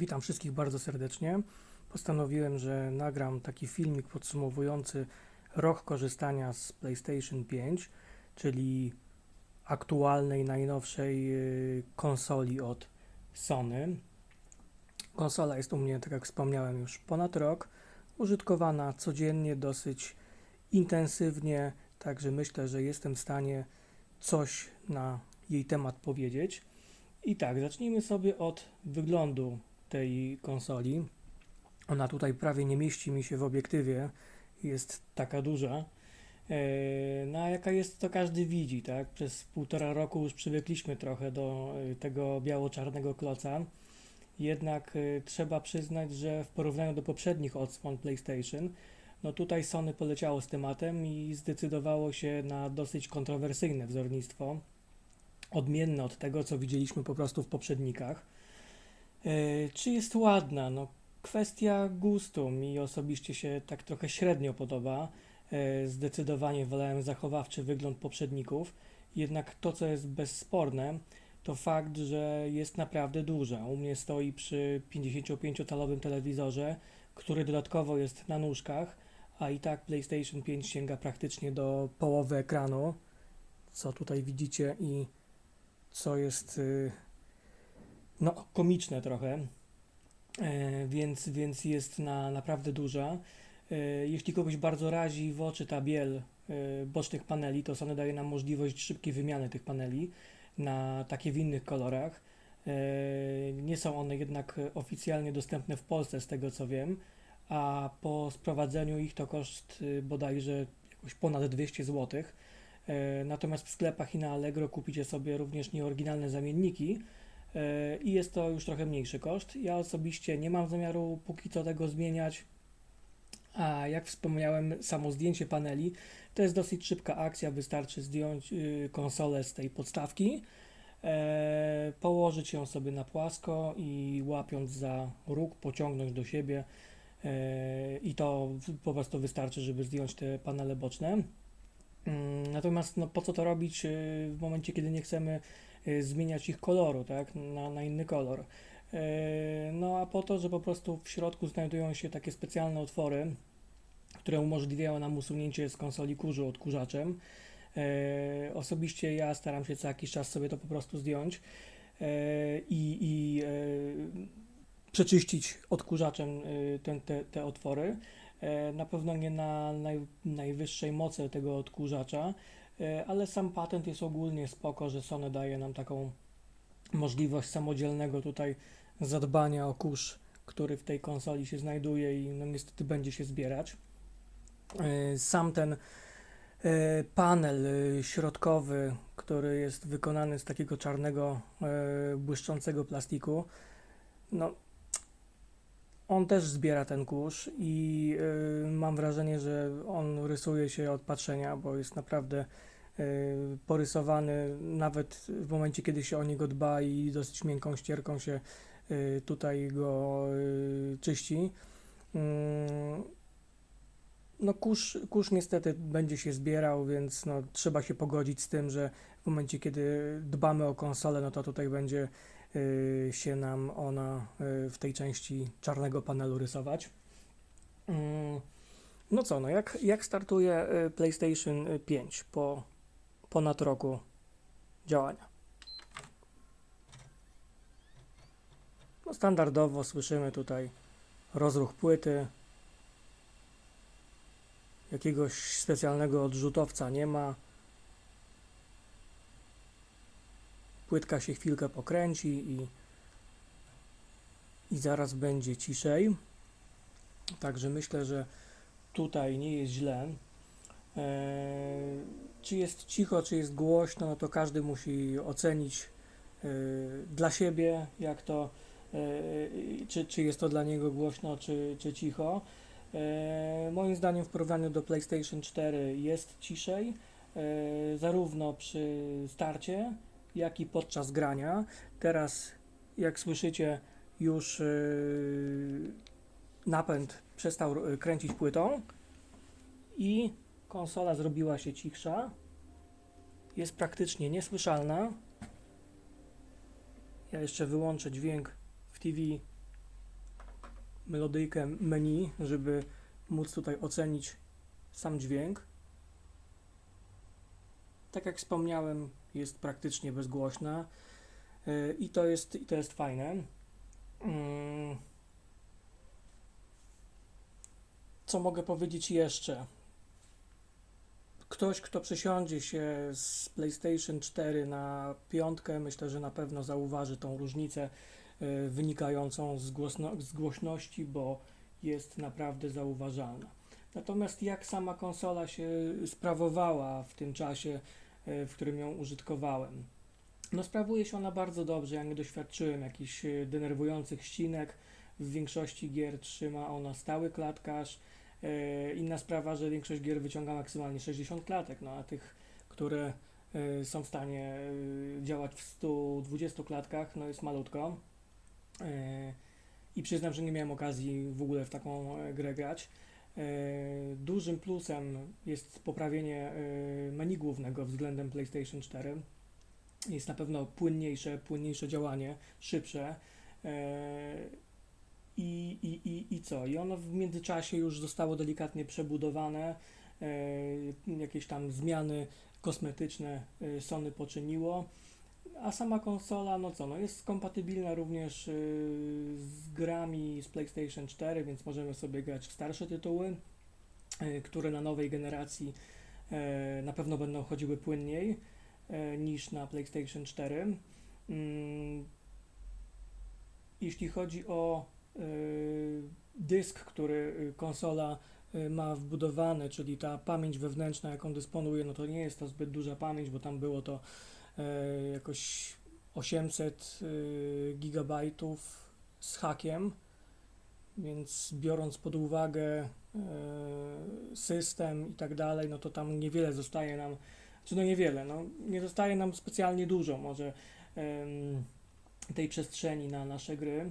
Witam wszystkich bardzo serdecznie. Postanowiłem, że nagram taki filmik podsumowujący rok korzystania z PlayStation 5, czyli aktualnej, najnowszej konsoli od Sony. Konsola jest u mnie, tak jak wspomniałem, już ponad rok, użytkowana codziennie, dosyć intensywnie, także myślę, że jestem w stanie coś na jej temat powiedzieć. I tak, zacznijmy sobie od wyglądu tej konsoli. Ona tutaj prawie nie mieści mi się w obiektywie, jest taka duża. No a jaka jest, to każdy widzi, tak? Przez 1,5 roku już przywykliśmy trochę do tego biało-czarnego kloca. Jednak trzeba przyznać, że w porównaniu do poprzednich odsłon PlayStation, no tutaj Sony poleciało z tematem i zdecydowało się na dosyć kontrowersyjne wzornictwo, odmienne od tego, co widzieliśmy po prostu w poprzednikach. Czy jest ładna? No, kwestia gustu. Mi osobiście się tak trochę średnio podoba. Zdecydowanie wolałem zachowawczy wygląd poprzedników. Jednak to, co jest bezsporne, to fakt, że jest naprawdę duża. U mnie stoi przy 55-calowym telewizorze, który dodatkowo jest na nóżkach, a i tak PlayStation 5 sięga praktycznie do połowy ekranu, co tutaj widzicie i co jest no, komiczne trochę, więc jest naprawdę duża. Jeśli kogoś bardzo razi w oczy ta biel bocznych paneli, to Sony daje nam możliwość szybkiej wymiany tych paneli na takie w innych kolorach. Nie są one jednak oficjalnie dostępne w Polsce, z tego co wiem, a po sprowadzeniu ich to koszt bodajże jakoś ponad 200 zł. Natomiast w sklepach i na Allegro kupicie sobie również nieoryginalne zamienniki i jest to już trochę mniejszy koszt. Ja osobiście nie mam zamiaru póki co tego zmieniać, a jak wspomniałem, samo zdjęcie paneli to jest dosyć szybka akcja, wystarczy zdjąć konsolę z tej podstawki, położyć ją sobie na płasko i łapiąc za róg pociągnąć do siebie i to po prostu wystarczy, żeby zdjąć te panele boczne. Natomiast no, po co to robić w momencie, kiedy nie chcemy zmieniać ich koloru, tak, na inny kolor. No a po to, że po prostu w środku znajdują się takie specjalne otwory, które umożliwiają nam usunięcie z konsoli kurzu odkurzaczem. Osobiście ja staram się co jakiś czas sobie to po prostu zdjąć i przeczyścić odkurzaczem te otwory. Na pewno nie na najwyższej mocy tego odkurzacza, ale sam patent jest ogólnie spoko, że Sony daje nam taką możliwość samodzielnego tutaj zadbania o kurz, który w tej konsoli się znajduje i no niestety będzie się zbierać. Sam ten panel środkowy, który jest wykonany z takiego czarnego błyszczącego plastiku, no on też zbiera ten kurz i mam wrażenie, że on rysuje się od patrzenia, bo jest naprawdę porysowany nawet w momencie, kiedy się o niego dba i dosyć miękką ścierką się tutaj go czyści. No kurz niestety będzie się zbierał, więc no, trzeba się pogodzić z tym, że w momencie, kiedy dbamy o konsolę, no to tutaj będzie się nam ona w tej części czarnego panelu rysować. No co, no jak startuje PlayStation 5 po ponad roku działania? No standardowo słyszymy tutaj rozruch płyty, jakiegoś specjalnego odrzutowca nie ma. Płytka się chwilkę pokręci i zaraz będzie ciszej. Także myślę, że tutaj nie jest źle. Czy jest cicho, czy jest głośno, no to każdy musi ocenić dla siebie, jak to, czy jest to dla niego głośno, czy cicho. Moim zdaniem w porównaniu do PlayStation 4 jest ciszej, zarówno przy starcie, jak i podczas grania. Teraz, jak słyszycie, już napęd przestał kręcić płytą i konsola zrobiła się cichsza. Jest praktycznie niesłyszalna. Ja jeszcze wyłączę dźwięk w TV, melodyjkę menu, żeby móc tutaj ocenić sam dźwięk. Tak jak wspomniałem, jest praktycznie bezgłośna i to jest fajne. Co mogę powiedzieć jeszcze? Ktoś, kto przesiądzie się z PlayStation 4 na 5, myślę, że na pewno zauważy tą różnicę wynikającą z głośności, bo jest naprawdę zauważalna. Natomiast jak sama konsola się sprawowała w tym czasie, w którym ją użytkowałem? No, sprawuje się ona bardzo dobrze, ja nie doświadczyłem jakichś denerwujących ścinek, w większości gier trzyma ona stały klatkarz. Inna sprawa, że większość gier wyciąga maksymalnie 60 klatek, no a tych, które są w stanie działać w 120 klatkach, no jest malutko. I przyznam, że nie miałem okazji w ogóle w taką grę grać. Dużym plusem jest poprawienie menu głównego względem PlayStation 4. Jest na pewno płynniejsze działanie, szybsze. I co? I ono w międzyczasie już zostało delikatnie przebudowane, jakieś tam zmiany kosmetyczne Sony poczyniło, a sama konsola, no co, no jest kompatybilna również z grami z PlayStation 4, więc możemy sobie grać w starsze tytuły, które na nowej generacji na pewno będą chodziły płynniej niż na PlayStation 4. Jeśli chodzi o dysk, który konsola ma wbudowany, czyli ta pamięć wewnętrzna, jaką dysponuje, no to nie jest to zbyt duża pamięć, bo tam było to jakoś 800 gigabajtów z hakiem, więc biorąc pod uwagę system i tak dalej, no to tam niewiele zostaje nam, czy no niewiele, no nie zostaje nam specjalnie dużo może tej przestrzeni na nasze gry,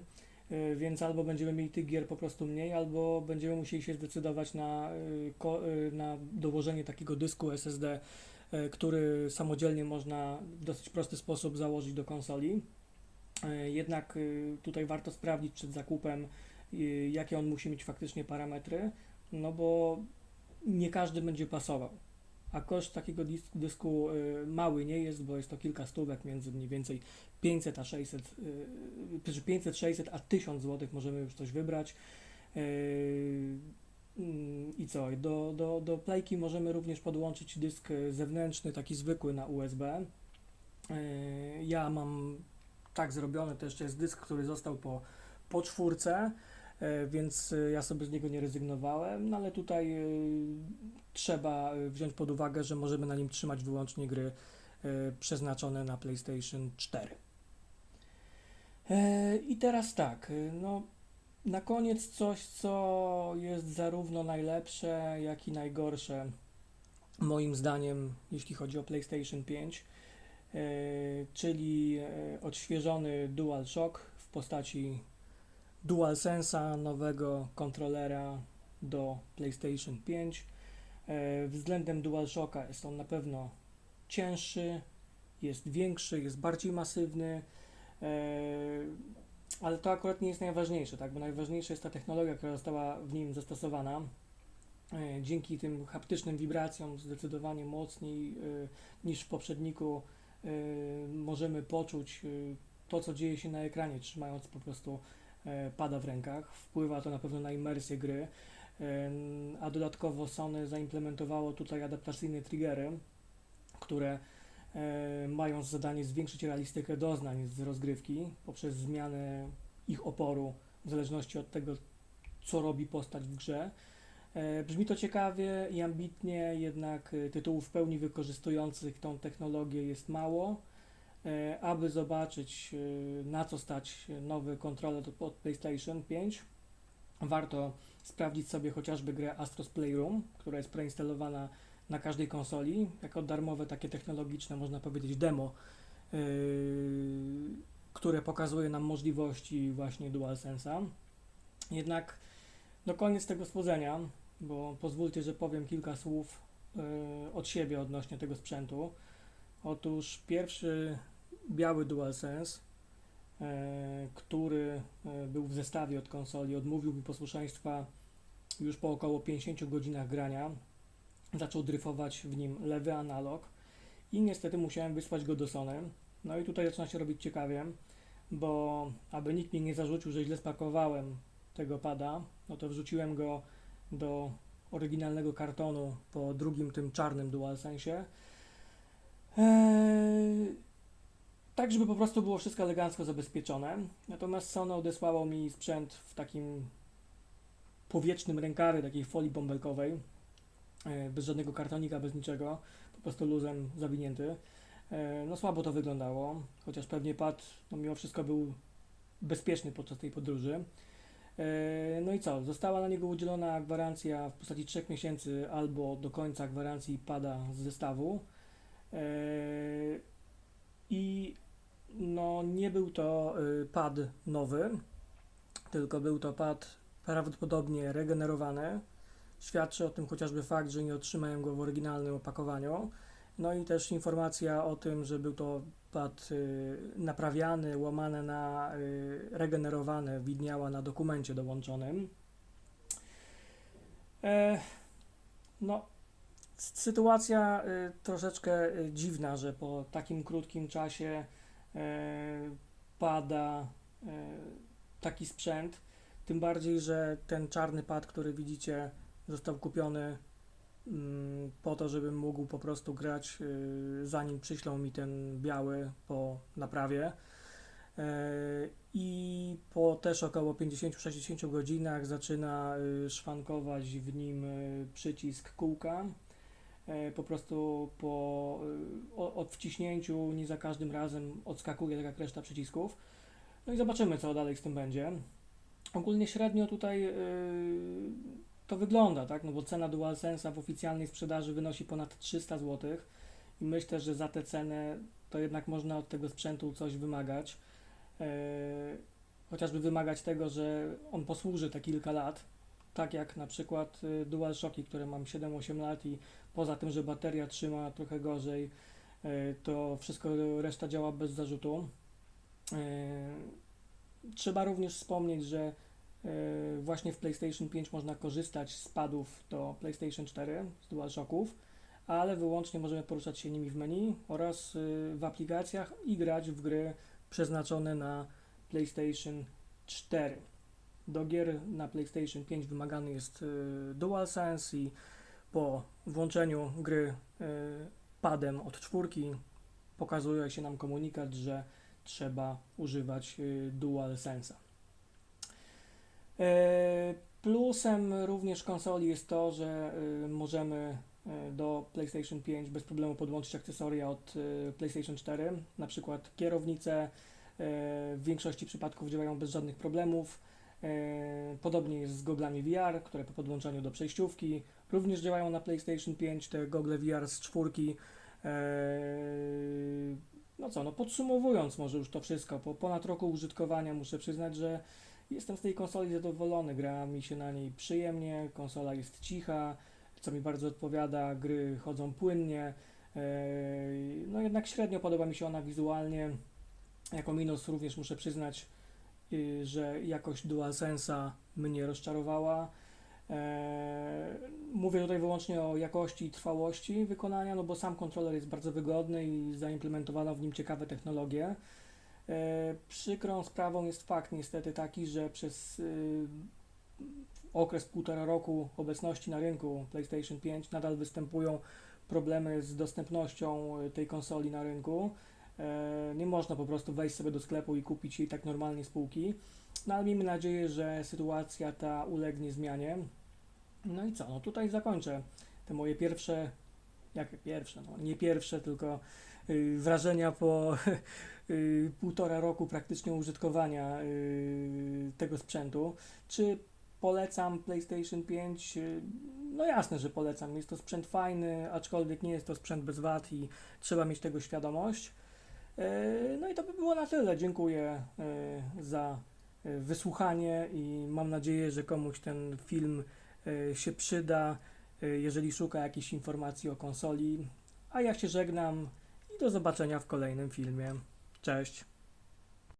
więc albo będziemy mieli tych gier po prostu mniej, albo będziemy musieli się zdecydować na dołożenie takiego dysku SSD, który samodzielnie można w dosyć prosty sposób założyć do konsoli. Jednak tutaj warto sprawdzić przed zakupem, jakie on musi mieć faktycznie parametry, no bo nie każdy będzie pasował. A koszt takiego dysku mały nie jest, bo jest to kilka stówek, między mniej więcej 500 a 600, 500, 600 a 1000 zł możemy już coś wybrać. I co? Do playki możemy również podłączyć dysk zewnętrzny, taki zwykły na USB. Ja mam tak zrobione, to jeszcze jest dysk, który został po czwórce, więc ja sobie z niego nie rezygnowałem, no ale tutaj trzeba wziąć pod uwagę, że możemy na nim trzymać wyłącznie gry przeznaczone na PlayStation 4. I teraz tak, no na koniec coś, co jest zarówno najlepsze, jak i najgorsze moim zdaniem, jeśli chodzi o PlayStation 5, czyli odświeżony DualShock w postaci DualSense'a, nowego kontrolera do PlayStation 5. Względem DualShocka jest on na pewno cięższy, jest większy, jest bardziej masywny, ale to akurat nie jest najważniejsze, tak? Bo najważniejsza jest ta technologia, która została w nim zastosowana. Dzięki tym haptycznym wibracjom zdecydowanie mocniej niż w poprzedniku możemy poczuć to, co dzieje się na ekranie, trzymając po prostu pada w rękach. Wpływa to na pewno na imersję gry, a dodatkowo Sony zaimplementowało tutaj adaptacyjne triggery, które mają za zadanie zwiększyć realistykę doznań z rozgrywki poprzez zmianę ich oporu w zależności od tego, co robi postać w grze. Brzmi to ciekawie i ambitnie, jednak tytułów w pełni wykorzystujących tą technologię jest mało. Aby zobaczyć, na co stać nowy kontroler od PlayStation 5, warto sprawdzić sobie chociażby grę Astro's Playroom, która jest preinstalowana na każdej konsoli, jako darmowe takie technologiczne, można powiedzieć, demo, które pokazuje nam możliwości właśnie DualSense'a. Jednak no koniec tego słodzenia, bo pozwólcie, że powiem kilka słów od siebie odnośnie tego sprzętu. Otóż pierwszy biały DualSense który był w zestawie od konsoli, odmówił mi posłuszeństwa już po około 50 godzinach grania. Zaczął dryfować w nim lewy analog i niestety musiałem wysłać go do Sony. No i tutaj zaczyna się robić ciekawie, bo aby nikt mi nie zarzucił, że źle spakowałem tego pada, no to wrzuciłem go do oryginalnego kartonu po drugim, tym czarnym DualSense. Tak, żeby po prostu było wszystko elegancko zabezpieczone. Natomiast Sony odesłało mi sprzęt w takim powietrznym rękawie, takiej folii bąbelkowej, bez żadnego kartonika, bez niczego, po prostu luzem zawinięty. No słabo to wyglądało, chociaż pewnie pad no, mimo wszystko był bezpieczny podczas tej podróży. No i co? Została na niego udzielona gwarancja w postaci 3 miesięcy albo do końca gwarancji pada z zestawu. I no nie był to pad nowy, tylko był to pad prawdopodobnie regenerowany. Świadczy o tym chociażby fakt, że nie otrzymałem go w oryginalnym opakowaniu. No i też informacja o tym, że był to pad naprawiany, łamane na regenerowany, widniała na dokumencie dołączonym. No, sytuacja troszeczkę dziwna, że po takim krótkim czasie pada taki sprzęt. Tym bardziej, że ten czarny pad, który widzicie, został kupiony po to, żebym mógł po prostu grać, zanim przyślą mi ten biały po naprawie. I po też około 50-60 godzinach zaczyna szwankować w nim przycisk kółka. Po prostu po odwciśnięciu nie za każdym razem odskakuje tak jak reszta przycisków. No i zobaczymy, co dalej z tym będzie. Ogólnie średnio tutaj to wygląda, tak? No bo cena DualSense'a w oficjalnej sprzedaży wynosi ponad 300 zł i myślę, że za tę cenę to jednak można od tego sprzętu coś wymagać. Chociażby wymagać tego, że on posłuży te kilka lat, tak jak na przykład DualShocki, które mam 7-8 lat i poza tym, że bateria trzyma trochę gorzej, to wszystko reszta działa bez zarzutu. Trzeba również wspomnieć, że właśnie w PlayStation 5 można korzystać z padów do PlayStation 4, z DualShocków, ale wyłącznie możemy poruszać się nimi w menu oraz w aplikacjach i grać w gry przeznaczone na PlayStation 4. Do gier na PlayStation 5 wymagany jest DualSense i po włączeniu gry padem od czwórki pokazuje się nam komunikat, że trzeba używać DualSense'a. Plusem również konsoli jest to, że możemy do PlayStation 5 bez problemu podłączyć akcesoria od PlayStation 4, na przykład kierownice w większości przypadków działają bez żadnych problemów. Podobnie jest z goglami VR, które po podłączeniu do przejściówki również działają na PlayStation 5, te gogle VR z czwórki. No co, no podsumowując może już to wszystko, po ponad roku użytkowania muszę przyznać, że jestem z tej konsoli zadowolony, gra mi się na niej przyjemnie, konsola jest cicha, co mi bardzo odpowiada, gry chodzą płynnie, no jednak średnio podoba mi się ona wizualnie. Jako minus również muszę przyznać, że jakość DualSense'a mnie rozczarowała. Mówię tutaj wyłącznie o jakości i trwałości wykonania, no bo sam kontroler jest bardzo wygodny i zaimplementowano w nim ciekawe technologie. Przykrą sprawą jest fakt niestety taki, że przez okres 1,5 roku obecności na rynku PlayStation 5 nadal występują problemy z dostępnością tej konsoli na rynku. Nie można po prostu wejść sobie do sklepu i kupić jej tak normalnie z półki. No ale miejmy nadzieję, że sytuacja ta ulegnie zmianie. No i co? No tutaj zakończę te moje pierwsze, no nie pierwsze, tylko wrażenia po 1,5 roku praktycznie użytkowania tego sprzętu. Czy polecam PlayStation 5? No jasne, że polecam. Jest to sprzęt fajny, aczkolwiek nie jest to sprzęt bez wad i trzeba mieć tego świadomość. No i to by było na tyle. Dziękuję za wysłuchanie i mam nadzieję, że komuś ten film się przyda, jeżeli szuka jakichś informacji o konsoli. A ja się żegnam i do zobaczenia w kolejnym filmie. Cześć!